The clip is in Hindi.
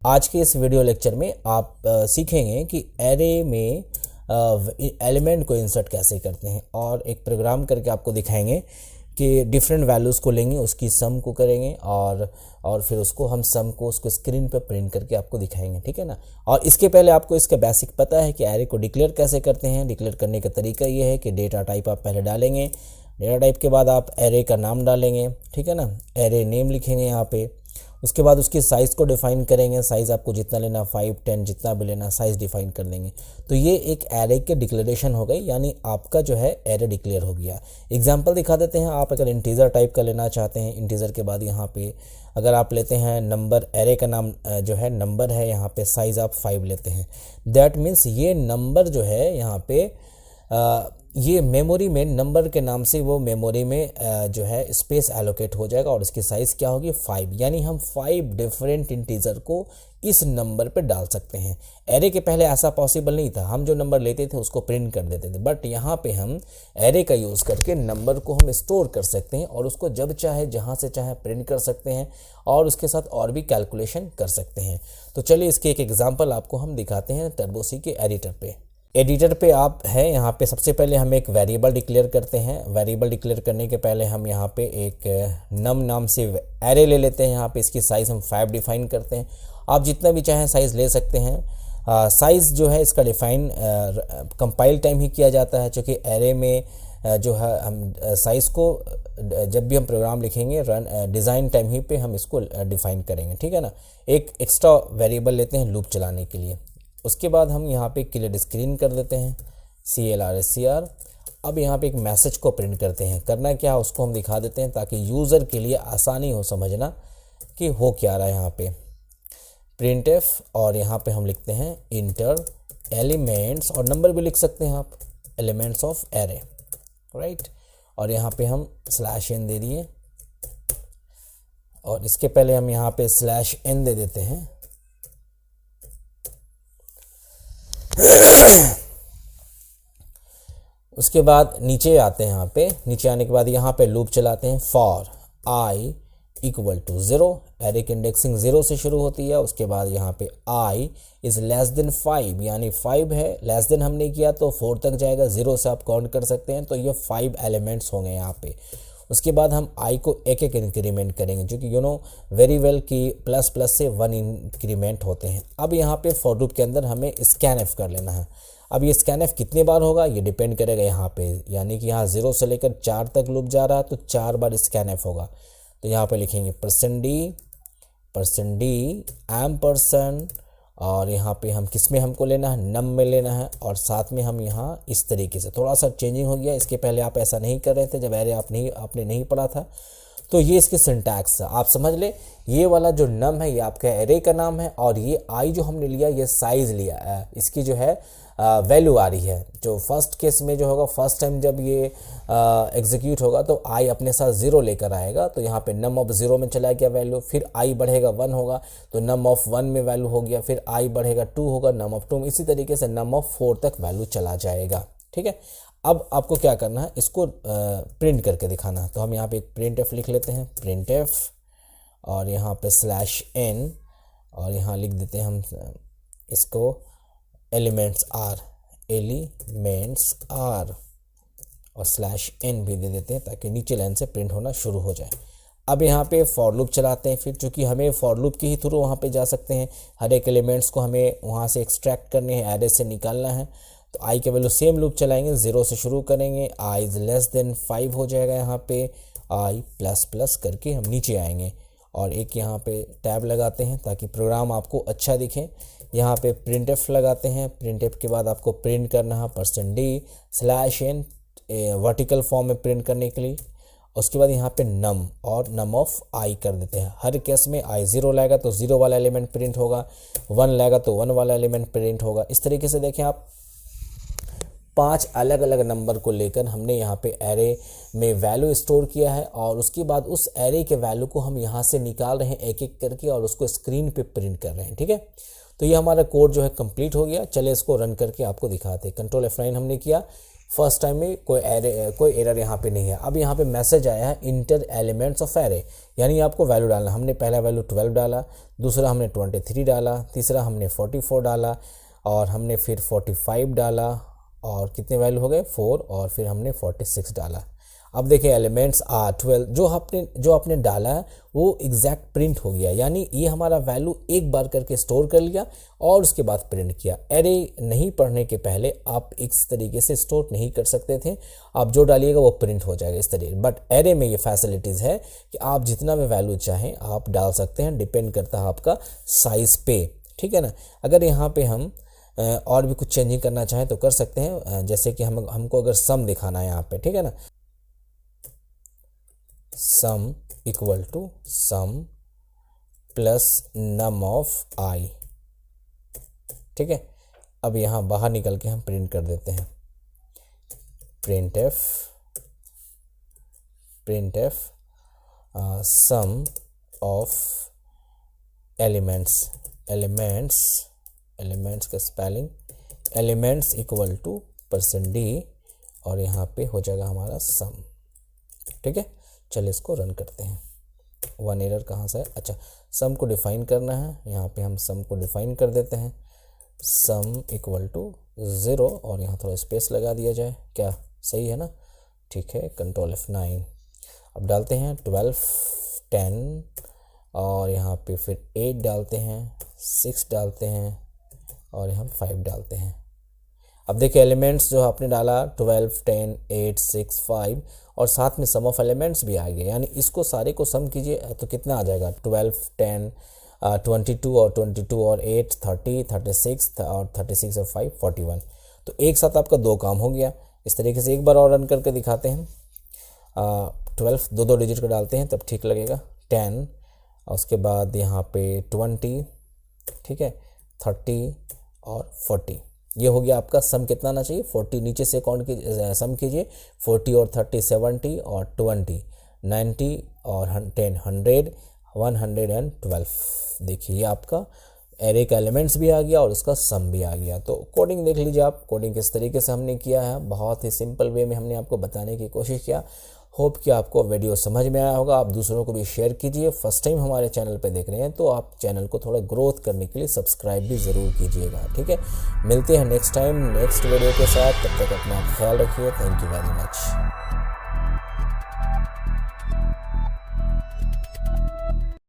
आज के इस वीडियो लेक्चर में आप सीखेंगे कि एरे में एलिमेंट को इंसर्ट कैसे करते हैं और एक प्रोग्राम करके आपको दिखाएंगे कि डिफरेंट वैल्यूज़ को लेंगे, उसकी सम को करेंगे और फिर उसको हम सम को उसको स्क्रीन पर प्रिंट करके आपको दिखाएंगे, ठीक है ना। और इसके पहले आपको इसका बेसिक पता है कि एरे को डिक्लेयर कैसे करते हैं। डिक्लेयर करने का तरीका ये है कि डेटा टाइप आप पहले डालेंगे, डेटा टाइप के बाद आप एरे का नाम डालेंगे, ठीक है ना। एरे नेम लिखेंगे यहाँ पे, उसके बाद उसकी साइज़ को डिफ़ाइन करेंगे। साइज़ आपको जितना लेना 5, 10 जितना भी लेना साइज़ डिफ़ाइन कर लेंगे। तो ये एक एरे के डिक्लेरेशन हो गई, यानी आपका जो है एरे डिक्लेयर हो गया। एग्जांपल दिखा देते हैं। आप अगर इंटीजर टाइप का लेना चाहते हैं, इंटीजर के बाद यहाँ पे अगर आप लेते हैं नंबर, एरे का नाम जो है नंबर है, यहाँ पे साइज़ आप 5 लेते हैं। दैट मीन्स ये नंबर जो है यहाँ पे ये मेमोरी में नंबर के नाम से वो मेमोरी में जो है स्पेस एलोकेट हो जाएगा और इसकी साइज़ क्या होगी 5, यानी हम 5 डिफरेंट इंटीजर को इस नंबर पे डाल सकते हैं। एरे के पहले ऐसा पॉसिबल नहीं था, हम जो नंबर लेते थे उसको प्रिंट कर देते थे, बट यहाँ पे हम एरे का यूज़ करके नंबर को हम स्टोर कर सकते हैं और उसको जब चाहे जहाँ से चाहे प्रिंट कर सकते हैं और उसके साथ और भी कैलकुलेशन कर सकते हैं। तो चलिए इसके एक एग्जाम्पल आपको हम दिखाते हैं टर्बोसी के एडिटर पे आप है। यहाँ पे सबसे पहले हम एक वेरिएबल डिक्लेयर करते हैं। वेरिएबल डिक्लेयर करने के पहले हम यहाँ पे एक नम नाम से एरे ले लेते हैं। यहाँ पे इसकी साइज़ हम 5 डिफ़ाइन करते हैं। आप जितना भी चाहें साइज़ ले सकते हैं। साइज़ जो है इसका डिफ़ाइन कंपाइल टाइम ही किया जाता है, क्योंकि एरे में जो है हम साइज़ को जब भी हम प्रोग्राम लिखेंगे डिज़ाइन टाइम ही पे हम इसको डिफ़ाइन करेंगे, ठीक है ना। एक एक्स्ट्रा वेरिएबल लेते हैं लूप चलाने के लिए। उसके बाद हम यहाँ पे क्लियर स्क्रीन कर देते हैं, CLR। अब यहाँ पे एक मैसेज को प्रिंट करते हैं। करना क्या है उसको हम दिखा देते हैं ताकि यूज़र के लिए आसानी हो समझना कि हो क्या रहा है। यहाँ पे printf और यहाँ पे हम लिखते हैं इंटर एलिमेंट्स, और नंबर भी लिख सकते हैं आप, एलिमेंट्स ऑफ एरे, राइट। और यहाँ पे हम /n दे दिए और इसके पहले हम यहाँ पे /n दे देते हैं। उसके बाद नीचे आते हैं। यहाँ पे नीचे आने के बाद यहाँ पे लूप चलाते हैं फॉर i = 0। एरे की इंडेक्सिंग 0 से शुरू होती है। उसके बाद यहाँ पे i > 5, यानी 5 है, लेस देन हमने किया तो 4 तक जाएगा। 0 से आप काउंट कर सकते हैं, तो ये 5 एलिमेंट्स होंगे यहाँ पे। उसके बाद हम i को एक एक इंक्रीमेंट करेंगे, जो कि वेरी वेल कि प्लस से 1 इंक्रीमेंट होते हैं। अब यहाँ पे फॉर लूप के अंदर हमें स्कैनf कर लेना है। अब ये स्कैनf कितने बार होगा ये डिपेंड करेगा यहाँ पे, यानी कि यहाँ 0 से लेकर 4 तक लूप जा रहा है तो 4 बार स्कैनf होगा। तो यहाँ पे लिखेंगे %d %, और यहाँ पे हम किस में हमको लेना है, नम में लेना है, और साथ में हम यहाँ इस तरीके से थोड़ा सा चेंजिंग हो गया। इसके पहले आप ऐसा नहीं कर रहे थे जब एरे आपने नहीं पढ़ा था। तो ये इसकी सिंटैक्स है, आप समझ ले। ये वाला जो नम है ये आपका एरे का नाम है, और ये आई जो हमने लिया ये साइज़ लिया, इसकी जो है वैल्यू आ रही है। जो फर्स्ट केस में जो होगा, फर्स्ट टाइम जब ये एग्जीक्यूट होगा तो आई अपने साथ 0 लेकर आएगा, तो यहाँ पे नम ऑफ 0 में चला गया वैल्यू। फिर आई बढ़ेगा 1 होगा तो नम ऑफ 1 में वैल्यू हो गया। फिर आई बढ़ेगा 2 होगा, नम ऑफ 2 में। इसी तरीके से नम ऑफ 4 तक वैल्यू चला जाएगा, ठीक है। अब आपको क्या करना है, इसको प्रिंट करके दिखाना है। तो हम यहाँ पे एक printf लिख लेते हैं, printf, और यहाँ पे /n, और यहाँ लिख देते हैं हम इसको एलिमेंट्स आर, और /n भी दे देते हैं ताकि नीचे लाइन से प्रिंट होना शुरू हो जाए। अब यहाँ पे फॉर लूप चलाते हैं। फिर चूँकि हमें फॉर लूप के ही थ्रू वहाँ पे जा सकते हैं, हर एक एलिमेंट्स को हमें वहाँ से एक्सट्रैक्ट करने हैं, एरे से निकालना है। तो i के वैल्यू सेम लूप चलाएंगे, 0 से शुरू करेंगे, i > 5 हो जाएगा। यहाँ पे i++ करके हम नीचे आएंगे और एक यहाँ पे टैब लगाते हैं ताकि प्रोग्राम आपको अच्छा दिखे। यहाँ पे printf लगाते हैं। printf के बाद आपको प्रिंट करना है %d /n वर्टिकल फॉर्म में प्रिंट करने के लिए। उसके बाद यहाँ पे नम और नम ऑफ i कर देते हैं। हर केस में i 0 लाएगा तो 0 वाला एलिमेंट प्रिंट होगा, 1 लाएगा तो 1 वाला एलिमेंट प्रिंट होगा। इस तरीके से देखें आप, 5 अलग अलग नंबर को लेकर हमने यहाँ पे एरे में वैल्यू स्टोर किया है, और उसके बाद उस एरे के वैल्यू को हम यहाँ से निकाल रहे हैं एक एक करके और उसको स्क्रीन पे प्रिंट कर रहे हैं, ठीक है। तो ये हमारा कोड जो है कंप्लीट हो गया। चले इसको रन करके आपको दिखाते हैं। Ctrl F9 हमने किया, फर्स्ट टाइम में कोई एरर यहाँ पे नहीं है। अब यहाँ पे मैसेज आया है इंटर एलिमेंट्स ऑफ एरे, यानी आपको वैल्यू डालना। हमने पहला वैल्यू 12 डाला, दूसरा हमने 23 डाला, तीसरा हमने 44 डाला, और हमने फिर 45 डाला, और कितने वैल्यू हो गए 4, और फिर हमने 46 डाला। अब देखिए एलिमेंट्स आर 12, जो आपने डाला है वो एग्जैक्ट प्रिंट हो गया, यानी ये हमारा वैल्यू एक बार करके स्टोर कर लिया और उसके बाद प्रिंट किया। एरे नहीं पढ़ने के पहले आप इस तरीके से स्टोर नहीं कर सकते थे, आप जो डालिएगा वो प्रिंट हो जाएगा इस तरीके। बट एरे में ये फैसिलिटीज़ है कि आप जितना भी वैल्यू चाहें आप डाल सकते हैं, डिपेंड करता है आपका साइज़ पे, ठीक है ना। अगर यहाँ पे हम और भी कुछ चेंजिंग करना चाहें तो कर सकते हैं, जैसे कि हमको अगर सम दिखाना है यहाँ पे, ठीक है ना, sum equal to sum plus num of I, ठीक है। अब यहाँ बाहर निकल के हम प्रिंट कर देते हैं, print f sum of elements का spelling elements equal to %d, और यहाँ पे हो जाएगा हमारा सम, ठीक है। चलिए इसको रन करते हैं। वन एरर कहाँ से है, अच्छा सम को डिफाइन करना है, यहाँ पे हम सम को डिफाइन कर देते हैं, सम इक्वल टू 0, और यहाँ थोड़ा स्पेस लगा दिया जाए, क्या सही है ना, ठीक है। Control F9। अब डालते हैं 12, 10, और यहाँ पे फिर 8 डालते हैं, 6 डालते हैं, और यहाँ 5 डालते हैं। अब देखिए एलिमेंट्स जो आपने डाला 12, 10, 8, 6, 5, और साथ में सम ऑफ एलिमेंट्स भी आ गए, यानी इसको सारे को सम कीजिए तो कितना आ जाएगा 12, 10, 22 और 22 और 8 30, 36 और 36 और 5 41। तो एक साथ आपका 2 काम हो गया। इस तरीके से एक बार और रन करके दिखाते हैं। 12 दो डिजिट का डालते हैं तब ठीक लगेगा, 10, और उसके बाद यहाँ पे 20, ठीक है, 30 और 40। ये हो गया आपका सम। कितना आना चाहिए 40, नीचे से काउंट कीजिए, सम कीजिए 40 और 30 70 और 20 90 और 10 100 112। देखिए ये आपका एरे का एलिमेंट्स भी आ गया और उसका सम भी आ गया। तो कोडिंग देख लीजिए आप, कोडिंग किस तरीके से हमने किया है, बहुत ही सिंपल वे में हमने आपको बताने की कोशिश किया। होप कि आपको वीडियो समझ में आया होगा। आप दूसरों को भी शेयर कीजिए। फर्स्ट टाइम हमारे चैनल पे देख रहे हैं तो आप चैनल को थोड़ा ग्रोथ करने के लिए सब्सक्राइब भी ज़रूर कीजिएगा, ठीक है। मिलते हैं नेक्स्ट टाइम नेक्स्ट वीडियो के साथ, तब तक अपना ख्याल रखिए। Thank you very much.